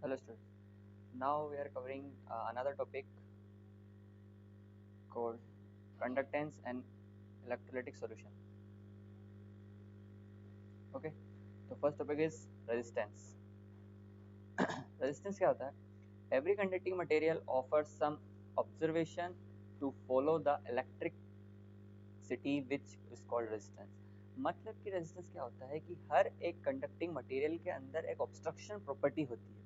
Hello students. Now we are covering another topic called conductance and electrolytic solution. Okay. तो first topic is resistance. Resistance क्या होता है? Every conducting material offers some observation to follow the electricity which is called resistance. मतलब कि resistance क्या होता है कि हर एक कंडक्टिंग मटेरियल के अंदर एक ऑब्स्ट्रक्शन प्रॉपर्टी होती है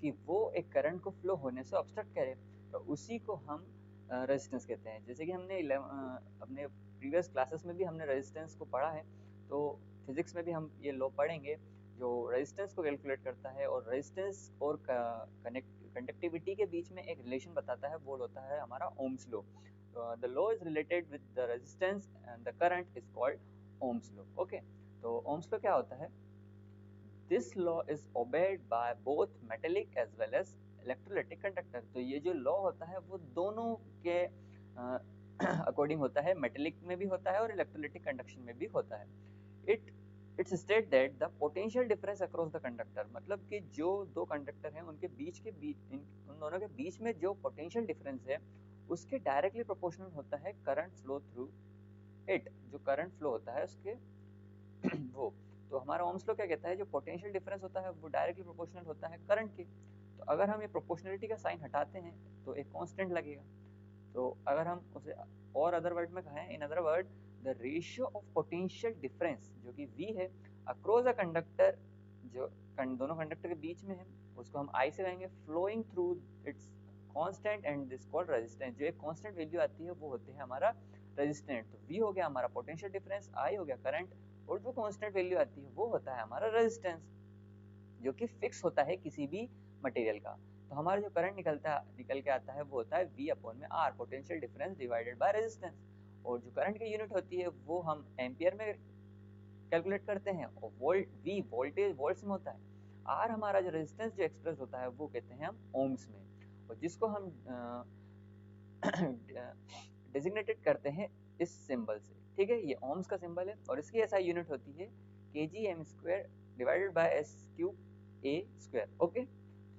कि वो एक करंट को फ्लो होने से ऑब्स्ट्रक्ट करे, तो उसी को हम रेजिस्टेंस कहते हैं। जैसे कि हमने अपने प्रीवियस क्लासेस में भी हमने रेजिस्टेंस को पढ़ा है, तो फिजिक्स में भी हम ये लॉ पढ़ेंगे जो रेजिस्टेंस को कैलकुलेट करता है और रेजिस्टेंस और कंडक्टिविटी के बीच में एक रिलेशन बताता है, वो होता है हमारा Ohm's law. The law is related with the resistance and the current is called Ohm's law. Okay, तो ओम्स लॉ क्या होता है? This law is obeyed by both metallic as well as electrolytic conductor। तो ये जो law होता है वो दोनों के अकॉर्डिंग होता है, मेटेलिक में भी होता है और इलेक्ट्रोलाइटिक कंडक्शन में भी होता है। It's state that the potential difference across the conductor, मतलब कि जो दो कंडक्टर हैं उनके बीच के बीच उन दोनों के बीच में जो पोटेंशियल डिफरेंस है उसके डायरेक्टली प्रोपोर्शनल होता है करंट फ्लो थ्रू इट। जो करंट फ्लो होता है उसके वो, तो हमारा ओम्स लॉ क्या कहता है? जो पोटेंशियल डिफरेंस होता है वो डायरेक्टली प्रोपोर्शनल होता है करंट के। तो अगर हम ये प्रोपोर्शनलिटी का साइन हटाते हैं तो एक कांस्टेंट लगेगा। तो अगर हम उसे और अदर वर्ड में कहें, in other word, the ratio of potential difference जो कि V है अक्रॉस अ कंडक्टर, जो दोनों कंडक्टर के बीच में है, उसको हम I से कहेंगे, flowing through its constant and this called resistance. जो एक कांस्टेंट वैल्यू आती है वो होते हैं हमारा रेजिस्टेंट। तो V हो गया हमारा पोटेंशियल डिफरेंस, I हो गया करंट, और जो कांस्टेंट वैल्यू आती है वो होता है हमारा रेजिस्टेंस, जो कि फिक्स होता है किसी भी मटेरियल का। तो हमारा जो करंट निकल के आता है वो होता है V अपॉन में R, potential difference divided by resistance. और जो करंट की यूनिट होती है वो हम एम्पियर में कैलकुलेट करते हैं, और वोल्ट V वोल्टेज वोल्ट्स में होता है। R हमारा जो रेजिस्टेंस जो एक्सप्रेस होता है वो कहते हैं हम ओम्स में, और जिसको हम डेजिग्नेटेड करते हैं इस सिंबल से। ठीक है, ये ओम्स का सिंबल है और इसकी एसआई यूनिट होती है kgm square divided by s cube a square. Okay,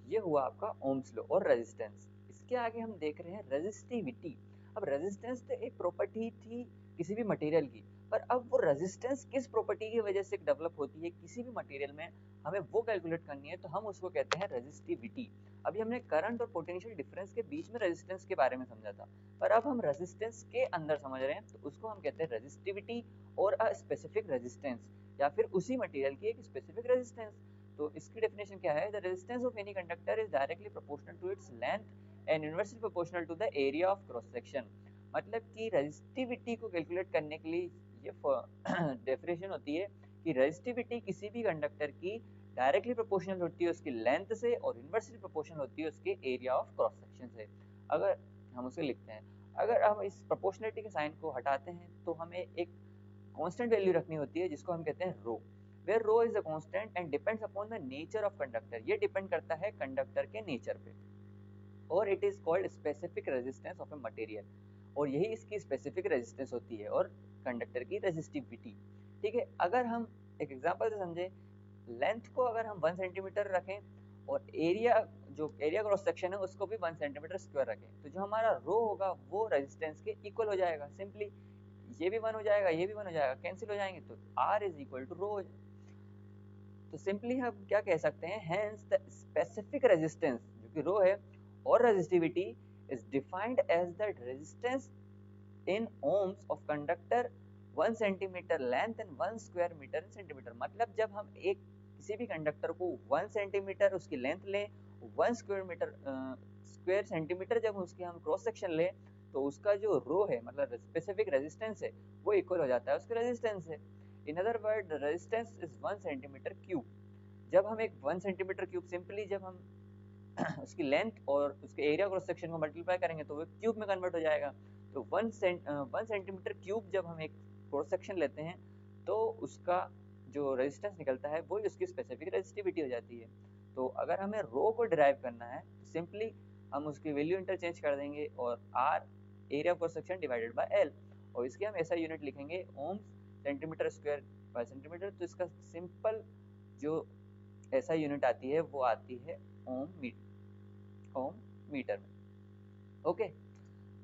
ये हुआ आपका ओम्स लॉ और रेजिस्टेंस। इसके आगे हम देख रहे हैं रेजिस्टिविटी। अब रेजिस्टेंस तो एक प्रॉपर्टी थी किसी भी मटेरियल की, पर अब वो रेजिस्टेंस किस प्रॉपर्टी की वजह से डेवलप होती है किसी भी मटेरियल में, हमें वो कैलकुलेट करनी है, तो हम उसको कहते हैं रेजिस्टिविटी। अभी हमने करंट और पोटेंशियल डिफरेंस के बीच में रेजिस्टेंस के बारे में समझा था, पर अब हम रेजिस्टेंस के अंदर समझ रहे हैं, तो उसको हम कहते हैं रेजिस्टिविटी और अ स्पेसिफिक रेजिस्टेंस, या फिर उसी मटेरियल की एक स्पेसिफिक रेजिस्टेंस। तो इसकी डेफिनेशन क्या है? The resistance of any conductor is directly proportional to its length and inversely proportional to the area of cross section. मतलब कि रेजिस्टिविटी को कैलकुलेट करने के लिए ये डेफिनेशन होती है कि रेजिस्टिविटी किसी भी कंडक्टर की डायरेक्टली प्रोपोर्शनल होती है उसकी लेंथ से और इनवर्सली प्रोपोर्शनल होती है उसके एरिया ऑफ क्रॉस सेक्शन से। अगर हम उसे लिखते हैं, अगर हम इस प्रोपोर्शनलिटी के साइन को हटाते हैं तो हमें एक कांस्टेंट वैल्यू रखनी होती है जिसको हम कहते हैं rho, where rho is a constant and depends upon the nature of conductor. ये डिपेंड करता है कंडक्टर के नेचर पे, और it is called specific resistance of a material, और यही इसकी स्पेसिफिक रेजिस्टेंस होती है और कंडक्टर की रेजिस्टिविटी। ठीक है, अगर हम एक एग्जांपल से समझें, लेंथ को अगर हम 1 सेंटीमीटर रखें और एरिया, जो एरिया क्रॉस सेक्शन है उसको भी 1 सेंटीमीटर स्क्वायर रखें, तो जो हमारा रो होगा वो रेजिस्टेंस के इक्वल हो जाएगा। सिंपली ये भी 1 हो जाएगा, ये भी 1 हो जाएगा, कैंसिल हो जाएंगे, तो R इज इक्वल टू रो। तो सिंपली हम क्या कह सकते हैं, हेंस द स्पेसिफिक रेजिस्टेंस जो कि रो है और resistivity is defined as the resistance in ohms of conductor 1 centimetre length and 1 square metre in centimetre. मतलब जब हम एक किसी भी कंडक्टर को 1 सेंटीमीटर उसकी लेंथ लें, 1 स्क्वायर मीटर स्क्वायर सेंटीमीटर जब उसके हम क्रॉस सेक्शन लें, तो उसका जो रो है मतलब स्पेसिफिक रेजिस्टेंस है वो इक्वल हो जाता है उसके रेजिस्टेंस से। In other word resistance is 1 centimetre cube. जब हम एक 1 सेंटीमीटर क्यूब सिंपली जब हम उसकी लेंथ और उसके एरिया क्रॉस सेक्शन को मल्टीप्लाई करेंगे तो वो क्यूब में कन्वर्ट हो जाएगा। तो 1 सेंटीमीटर क्यूब जब हम एक क्रॉस सेक्शन लेते हैं तो उसका जो रेजिस्टेंस निकलता है वही उसकी स्पेसिफिक रेजिस्टिविटी हो जाती है। तो अगर हमें रो को डिराइव करना है तो सिंपली हम उसकी वैल्यू इंटरचेंज कर देंगे और R area cross section divided by L, और इसकी हम ऐसा यूनिट लिखेंगे ohms centimetre square by centimetre. तो इसका सिंपल जो ऐसा यूनिट आती है वो आती है ओम मीटर में। ओके,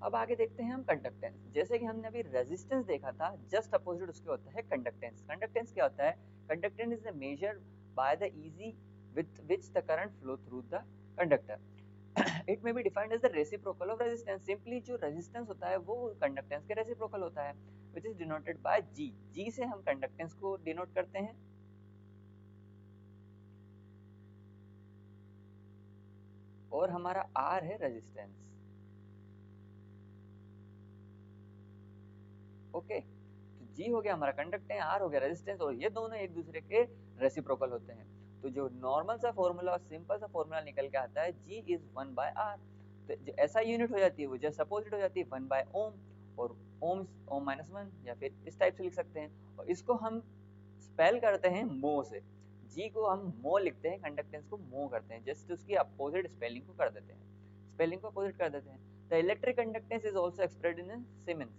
अब आगे देखते हैं हम कंडक्टेंस। जैसे कि हमने अभी रेजिस्टेंस देखा था, जस्ट अपोजिट उसके होता है कंडक्टेंस। कंडक्टेंस क्या होता है? Conductance is the measure by the ease with which the current flow through the conductor. It may be defined as the reciprocal of resistance. Simply जो रेजिस्टेंस होता है वो कंडक्टेंस के रेसिप्रोकल होता है, which is denoted by G. G से हम conductance को डिनोट करते हैं। और हमारा आर है रेजिस्टेंस। ओके, तो जी हो गया हमारा कंडक्टेंस, आर हो गया रेजिस्टेंस, और ये दोनों एक दूसरे के रेसिप्रोकल होते हैं। तो जो नॉर्मल सा फॉर्मूला और सिंपल सा फॉर्मूला निकल के आता है, जी इज 1 बाय आर। तो जो ऐसा यूनिट हो जाती है वो जस्ट अपोजिट हो जाती है 1 बाय ओम, और ओम माइनस 1, या फिर इस टाइप से लिख सकते हैं। और इसको हम स्पेल करते हैं मो से। जी को हम मो लिखते हैं, कंडक्टेंस को मो करते हैं, जस्ट उसकी अपोजिट स्पेलिंग को कर देते हैं, स्पेलिंग को अपोजिट कर देते हैं। The electric conductance is also expressed in siemens.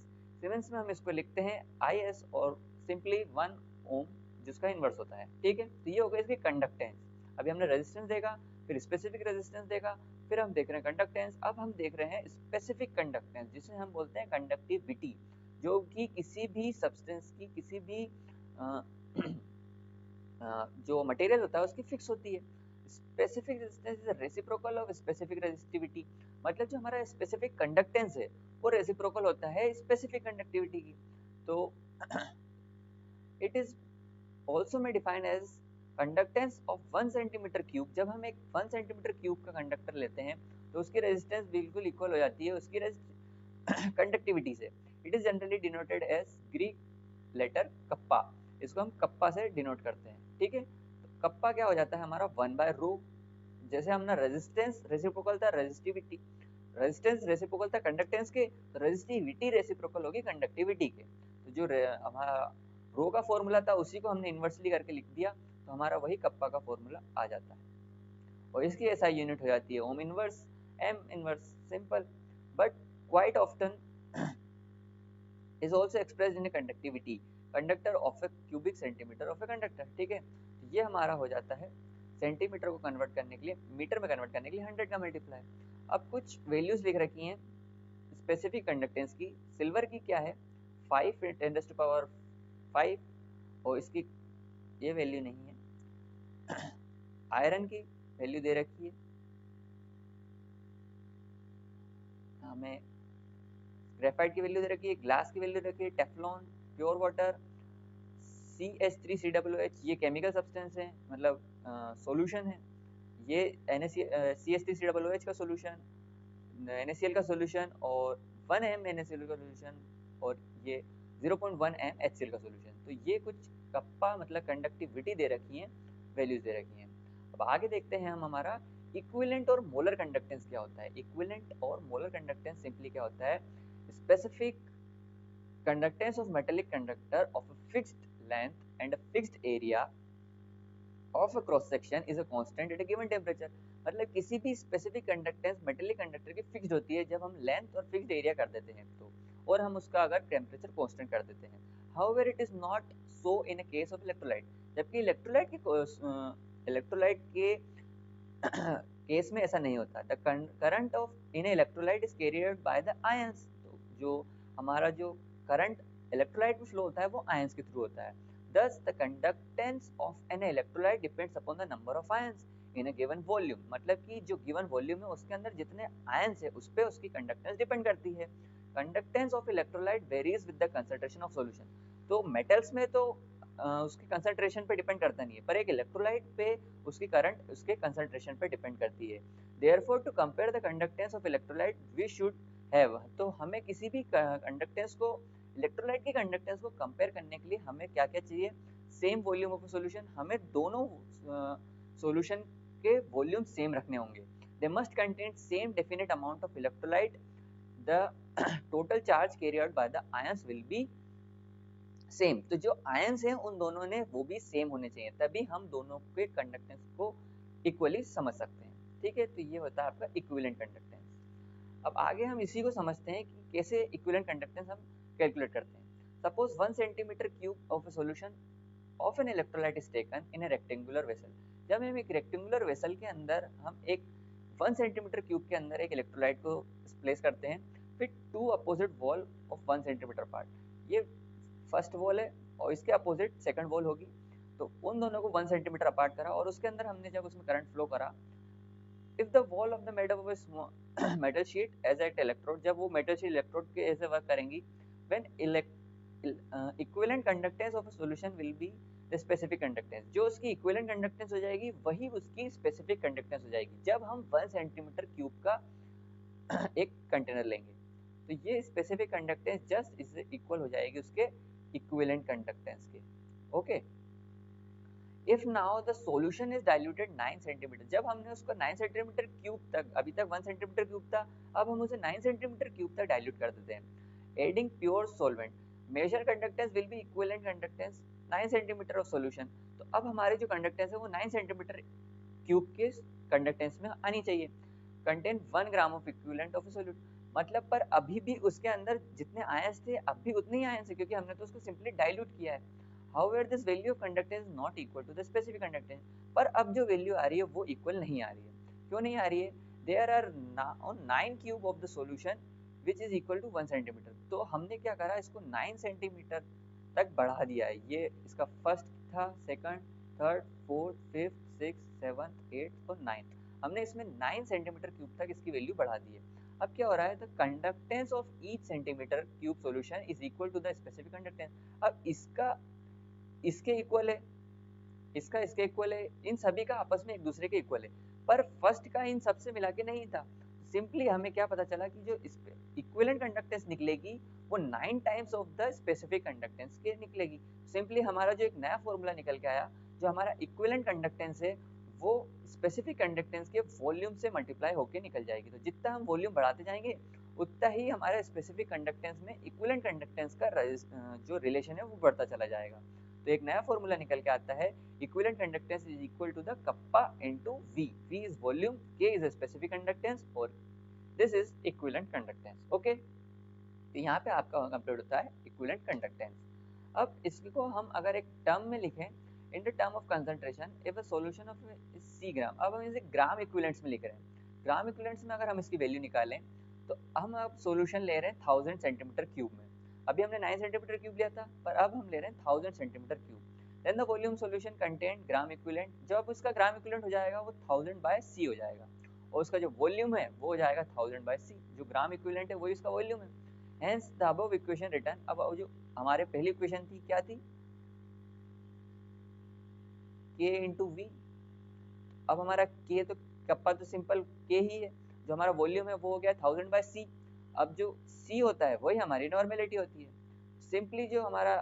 Siemens में हम इसको लिखते हैं IS, और सिंपली 1 ओम जिसका इनवर्स होता है। ठीक है, तो ये हो गया इसकी कंडक्टेंस। अभी हमने रेजिस्टेंस देखा, फिर स्पेसिफिक रेजिस्टेंस देखा, फिर हम देख रहे हैं कंडक्टेंस। अब हम देख रहे हैं स्पेसिफिक कंडक्टेंस, जिसे हम बोलते हैं कंडक्टिविटी, जो कि किसी भी सब्सटेंस की, किसी भी जो मटेरियल होता है उसकी फिक्स होती है। Specific resistance is reciprocal of specific resistivity. मतलब जो हमारा स्पेसिफिक कंडक्टेंस है वो रेसिप्रोकल होता है स्पेसिफिक कंडक्टिविटी की। तो इट इज ऑल्सो में defined as conductance of 1 centimetre cube. जब हम एक 1 सेंटीमीटर क्यूब का कंडक्टर लेते हैं तो उसकी रेजिस्टेंस बिल्कुल इक्वल हो जाती है उसकी कंडक्टिविटी से। It is generally denoted as Greek letter kappa. इसको हम कप्पा से डिनोट करते हैं। ठीक है, तो कप्पा क्या हो जाता है हमारा 1 बाय रो। जैसे हमने रेजिस्टेंस रेसिप्रोकल था रेजिस्टिविटी, रेजिस्टेंस रेसिप्रोकल था कंडक्टेंस के, तो रेजिस्टिविटी रेसिप्रोकल होगी कंडक्टिविटी के। तो जो हमारा रो का फॉर्मूला था उसी को हमने इन्वर्सली करके लिख दिया, तो हमारा वही कप्पा का फॉर्मूला आ जाता है। और इसकी एसआई यूनिट हो जाती है ohm inverse, m inverse, simple. But quite often is also expressed in a conductivity conductor of a cubic centimeter of a conductor। ठीक है, तो ये हमारा हो जाता है सेंटीमीटर को कन्वर्ट करने के लिए, मीटर में कन्वर्ट करने के लिए 100 का मल्टीप्लाई। अब कुछ वैल्यूज लिख रखी हैं स्पेसिफिक कंडक्टेंस की। सिल्वर की क्या है 5 × 10⁵, और इसकी ये वैल्यू नहीं है। आयरन की वैल्यू दे रखी है हमें, ग्रेफाइट की वैल्यू दे रखी है, ग्लास की वैल्यू दे रखी है, टेफ्लॉन, प्योर वाटर, CH3COOH ये केमिकल सब्सटेंस है, मतलब सॉल्यूशन है। ये CH3COOH का सॉल्यूशन, NaCl का सॉल्यूशन, और 1m NaCl का सॉल्यूशन, और ये 0.1m HCl का सॉल्यूशन। तो ये कुछ कप्पा मतलब कंडक्टिविटी दे रखी है, वैल्यूज दे रखी हैं। अब आगे देखते हैं हम हमारा इक्विवेलेंट और मोलर कंडक्टेंस क्या होता है। इक्विवेलेंट और मोलर कंडक्टेंस सिंपली क्या होता है, specific conductance of metallic conductor of a fixed length and a fixed area of a cross section is a constant at a given temperature। मतलब किसी भी स्पेसिफिक कंडक्टेंस मेटेलिक कंडक्टर की fixed होती है जब हम लेंथ और फिक्स्ड एरिया कर देते हैं तो, और हम उसका अगर टेम्परेचर कांस्टेंट कर देते हैं। However it is not so in a case of electrolyte. जबकि इलेक्ट्रोलाइट के केस में ऐसा नहीं होता। The current of in electrolyte is carried by the ions. तो जो हमारा जो करंट इलेक्ट्रोलाइट में फ्लो होता है वो आयंस के थ्रू होता है। Thus, the conductance of an electrolyte depends upon the number of ions in a given volume। मतलब कि जो given volume है उसके अंदर जितने ions है उस पे उसकी कंडक्टेंस डिपेंड करती है। Conductance of electrolyte varies with the concentration of solution। तो मेटल्स में तो उसकी कंसंट्रेशन पे डिपेंड करता नहीं है, पर एक इलेक्ट्रोलाइट पे उसकी करंट उसके कंसंट्रेशन पे डिपेंड करती है। Therefore, to compare the conductance of electrolyte, we should have। तो हमें किसी भी कंडक्टेंस को, इलेक्ट्रोलाइट की कंडक्टेंस को कंपेयर करने के लिए हमें क्या क्या चाहिए, सेम वॉल्यूम ऑफ सॉल्यूशन। हमें दोनों सॉल्यूशन के वॉल्यूम सेम रखने होंगे। They must contain same definite amount of electrolyte. The total charge carry out by the ions will be same. तो जो आयंस हैं उन दोनों ने वो भी सेम होने चाहिए, तभी हम दोनों के कंडक्टेंस को इक्वली समझ सकते हैं। ठीक है, तो ये होता है आपका इक्विवेलेंट कंडक्टेंस। अब आगे हम इसी को समझते हैं कि कैसे इक्विवेलेंट कंडक्टेंस हम कैलकुलेट करते हैं। Suppose 1 centimeter cube of a solution of an electrolyte is taken in a rectangular vessel जब हम एक रेक्टेंगुलर वेसल के अंदर हम एक 1 सेंटीमीटर क्यूब के अंदर एक इलेक्ट्रोलाइट को प्लेस करते हैं, फिर two opposite wall of 1 centimetre part, ये फर्स्ट वॉल है और इसके अपोजिट सेकंड वॉल होगी, तो उन दोनों को 1 सेंटीमीटर अपार्ट करा और उसके अंदर हमने जब उसमें करंट फ्लो करा, if the wall of the made up of a metal sheet as act electrode, जब वो मेटल शीट इलेक्ट्रोड के ऐसे वर्क करेंगी, when equivalent conductance of a solution will be the specific conductance, जो उसकी equivalent conductance हो जाएगी वही उसकी स्पेसिफिक कंडक्टेंस हो जाएगी जब हम 1 सेंटीमीटर क्यूब का एक कंटेनर लेंगे, तो ये स्पेसिफिक कंडक्टेंस जस्ट इससे इक्वल हो जाएगी उसके इक्विवेलेंट कंडक्टेंस के। Okay, if now the solution is diluted 9 centimetre, जब हमने उसको 9 सेंटीमीटर क्यूब तक, अभी तक 1 सेंटीमीटर क्यूब था, अब हम उसे 9 सेंटीमीटर क्यूब तक डाइल्यूट कर देते हैं, adding pure solvent, measure conductance will be equivalent conductance 9 centimetre of solution, तो अब हमारे जो कंडक्टेंस है वो 9 सेंटीमीटर क्यूब के कंडक्टेंस में आनी चाहिए, contain 1 gram of equivalent of solute, मतलब पर अभी भी उसके अंदर जितने आयंस थे अब भी उतने ही आयंस है, क्योंकि हमने तो उसको सिंपली डाइल्यूट किया है। However, this value of conductance is not equal to the specific conductance, पर अब जो वैल्यू आ रही है वो इक्वल नहीं आ रही है, क्यों नहीं आ रही है? There are now 9 cube of the solution which is equal to 1 centimeter, तो हमने क्या करा, इसको 9 सेंटीमीटर तक बढ़ा दिया है, ये इसका फर्स्ट था, second, third, fourth, fifth, six, seventh, eighth और नाइन्थ, हमने इसमें 9 सेंटीमीटर क्यूब तक इसकी वैल्यू बढ़ा दी है। अब क्या हो रहा है, the conductance of each centimetre cube solution is equal to the specific conductance, अब इसका इसके इक्वल है, इसका इसके इक्वल है, इन सभी का आपस में एक दूसरे के इक्वल है, पर फर्स्ट का इन सबसे मिला के नहीं था, सिंपली हमें क्या पता चला कि जो इक्विवेलेंट कंडक्टेंस निकलेगी वो 9 times of the specific conductance के निकलेगी, सिंपली हमारा जो एक नया फॉर्मूला निकल के आया, जो हमारा इक्विवेलेंट कंडक्टेंस है वो स्पेसिफिक कंडक्टेंस के वॉल्यूम से मल्टीप्लाई होके निकल जाएगी, तो जितना हम वॉल्यूम बढ़ाते जाएंगे उतना ही हमारा स्पेसिफिक कंडक्टेंस में इक्विवेलेंट कंडक्टेंस का जो रिलेशन है वो बढ़ता चला जाएगा, तो एक नया फॉर्मूला निकल के आता है, equivalent conductance is equal to the kappa into V, V is volume, K is specific conductance और this is equivalent conductance. Okay, तो यहाँ पे आपका कंप्लीट होता है इक्विवेलेंट कंडक्टेंस। अब इसको हम अगर एक टर्म में लिखें, in the term of concentration if a solution of C gram, अब हम इसे ग्राम इक्विवेलेंट्स में लिख रहे हैं, ग्राम इक्विवेलेंट्स में अगर हम इसकी वैल्यू निकालें तो हम अब सॉल्यूशन ले रहे हैं 1000 सेंटीमीटर क्यूब में, अभी हमने 9 सेंटीमीटर क्यूब लिया था, पर अब हम ले रहे हैं 1000 centimetre cube, then the volume solution contain gram equivalent, जब उसका ग्राम इक्विवेलेंट हो जाएगा वो 1000 बाय सी हो जाएगा, और उसका जो वॉल्यूम है वो हो जाएगा 1000 बाय सी, जो ग्राम इक्विवेलेंट है वही उसका वॉल्यूम है, hence the above equation return, अब जो हमारे पहली इक्वेशन थी क्या थी, k इंटू वी, अब हमारा k तो कप्पा तो सिंपल k ही है, जो हमारा वॉल्यूम है वो हो गया 1000 बाय सी, अब जो c होता है वही हमारी नॉर्मेलिटी होती है, सिंपली जो हमारा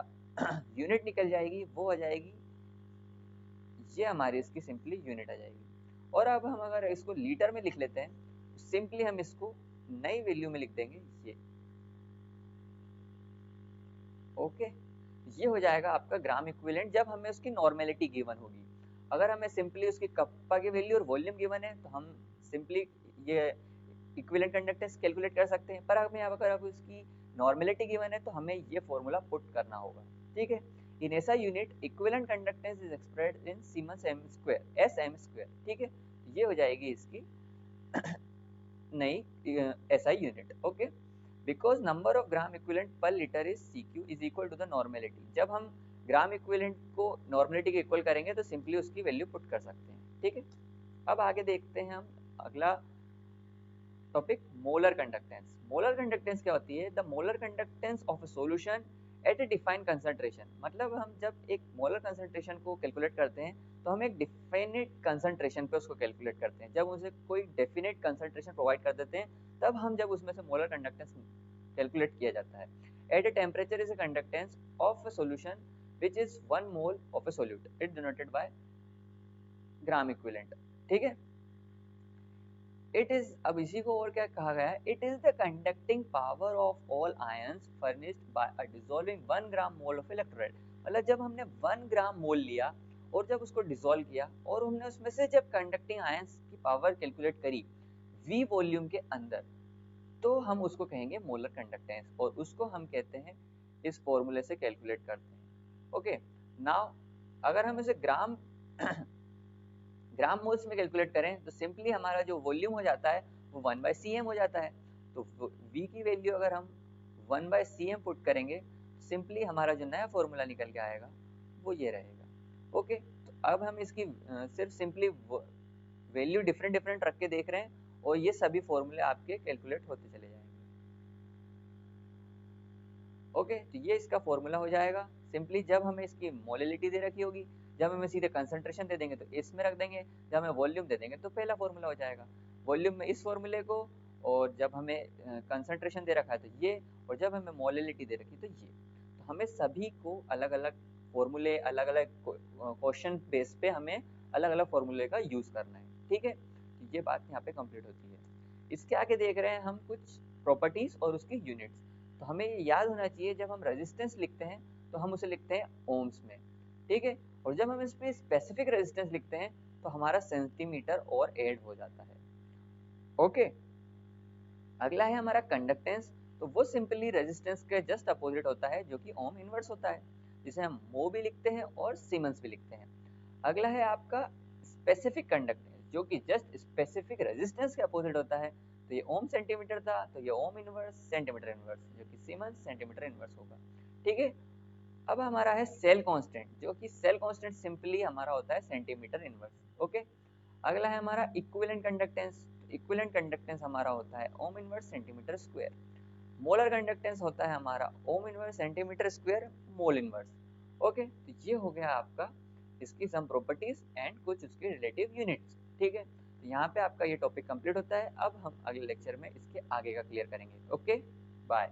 यूनिट निकल जाएगी वो आ जाएगी, ये हमारी इसकी सिंपली यूनिट आ जाएगी, और अब हम अगर इसको लीटर में लिख लेते हैं तो सिंपली हम इसको नई वैल्यू में लिख देंगे ये, ओके, ये हो जाएगा आपका ग्राम इक्विवेलेंट जब हमें उसकी नॉर्मेलिटी गिवन होगी, अगर हमें सिंपली उसकी कप्पा की वैल्यू और वॉल्यूम गिवन है तो हम सिंपली ये इक्विवेलेंट कंडक्टेंस कैलकुलेट कर सकते हैं, पर हमें अगर अब उसकी नॉर्मेलिटी गिवन है तो हमें ये फॉर्मूला पुट करना होगा, ठीक है। इन ऐसा unit equivalent conductance is expressed in siemens m square s m square, ठीक है, ये हो जाएगी इसकी नई SI unit, okay, because number of gram equivalent पर litre is CQ is equal to the normality, जब हम ग्राम इक्विवेलेंट को नॉर्मेलिटी के इक्वल करेंगे तो सिंपली उसकी वैल्यू पुट कर सकते हैं, ठीक है। अब आगे देखते हैं हम अगला topic, molar conductance. Molar conductance क्या होती है, the molar conductance of a solution at A defined concentration, मतलब हम जब एक मोलर कंसंट्रेशन को कैलकुलेट करते हैं तो हम एक डिफाइनेट कंसंट्रेशन पे उसको कैलकुलेट करते हैं, जब उसे कोई डेफिनेट कंसंट्रेशन प्रोवाइड कर देते हैं तब हम जब उसमें से मोलर कंडक्टेंस कैलकुलेट किया जाता है। At a temperature is a conductance of a solution which is 1 mole of a solute, it denoted by gram equivalent, ठीक है। इट इज, अब इसी को और क्या कहा गया है, it is the conducting power of all ions furnished bye a dissolving 1 gram mole of electrolyte, मतलब जब हमने 1 ग्राम मोल लिया और जब उसको डिसॉल्व किया और हमने उसमें से जब कंडक्टिंग आयंस की पावर कैलकुलेट करी V वॉल्यूम के अंदर, तो हम उसको कहेंगे मोलर कंडक्टेंस, और उसको हम कहते हैं, इस फॉर्मूले से कैलकुलेट करते हैं, ओके। नाउ अगर हम इसे ग्राम ग्राम मोल्स में कैलकुलेट करें तो सिंपली हमारा जो वॉल्यूम हो जाता है वो 1/cm हो जाता है। तो v की वैल्यू अगर हम 1/cm पुट करेंगे, सिंपली हमारा जो नया फॉर्मूला निकल के आएगा वो ये रहेगा। ओके, तो अब हम इसकी सिर्फ सिंपली वैल्यू डिफरेंट डिफरेंट रख के देख रहे हैं और ये सभी फॉर्मूले आपके कैलकुलेट होते चले जाएंगे। ओके, तो ये इसका फॉर्मूला हो जाएगा। सिंपली जब हमें इसकी मोलिलिटी दे रखी होगी, जब हमें सीधे कंसंट्रेशन दे देंगे तो इसमें रख देंगे, जब हमें वॉल्यूम दे देंगे तो पहला फॉर्मूला हो जाएगा। वॉल्यूम में इस फॉर्मूले को, और जब हमें कंसंट्रेशन दे रखा है तो ये, और जब हमें मोलिलिटी दे रखी तो ये। तो हमें सभी को अलग अलग फॉर्मूले, अलग अलग क्वेश्चन बेस पे हमें अलग अलग फॉर्मूले का यूज करना है। ठीक है, तो ये बात यहाँ पे कंप्लीट होती है। इसके आगे देख रहे हैं हम कुछ प्रॉपर्टीज और उसकी यूनिट्स। तो हमें ये याद होना चाहिए, जब हम रेजिस्टेंस लिखते हैं तो हम उसे लिखते हैं ओम्स में। ठीक है, और जब हम इसमें स्पेसिफिक रेजिस्टेंस लिखते हैं तो हमारा सेंटीमीटर और ऐड हो जाता है। ओके, अगला है हमारा कंडक्टेंस। तो वो सिंपली रेजिस्टेंस के जस्ट अपोजिट होता है, जो कि ओम इनवर्स होता है, जिसे हम मो भी लिखते हैं और सीमेंस भी लिखते हैं। अगला है आपका स्पेसिफिक कंडक्टेंस, जो कि जस्ट स्पेसिफिक रेजिस्टेंस के अपोजिट होता है। तो ये ओम सेंटीमीटर था, तो ये ओम इनवर्स सेंटीमीटर इनवर्स, जो कि सीमेंस सेंटीमीटर इनवर्स होगा। ठीक है, अब हमारा है सेल कांस्टेंट, जो कि सेल कांस्टेंट सिंपली हमारा होता है सेंटीमीटर इनवर्स। ओके, अगला है हमारा इक्विवेलेंट कंडक्टेंस। इक्विवेलेंट कंडक्टेंस हमारा होता है ohm inverse centimetre square. Molar conductance होता है हमारा ohm inverse centimetre square mole inverse. Okay, तो ये हो गया आपका इसकी सम प्रॉपर्टीज एंड कुछ उसके रिलेटिव यूनिट्स। ठीक है, तो यहाँ पे आपका ये टॉपिक कंप्लीट होता है। अब हम अगले लेक्चर में इसके आगे का क्लियर करेंगे। Okay, bye.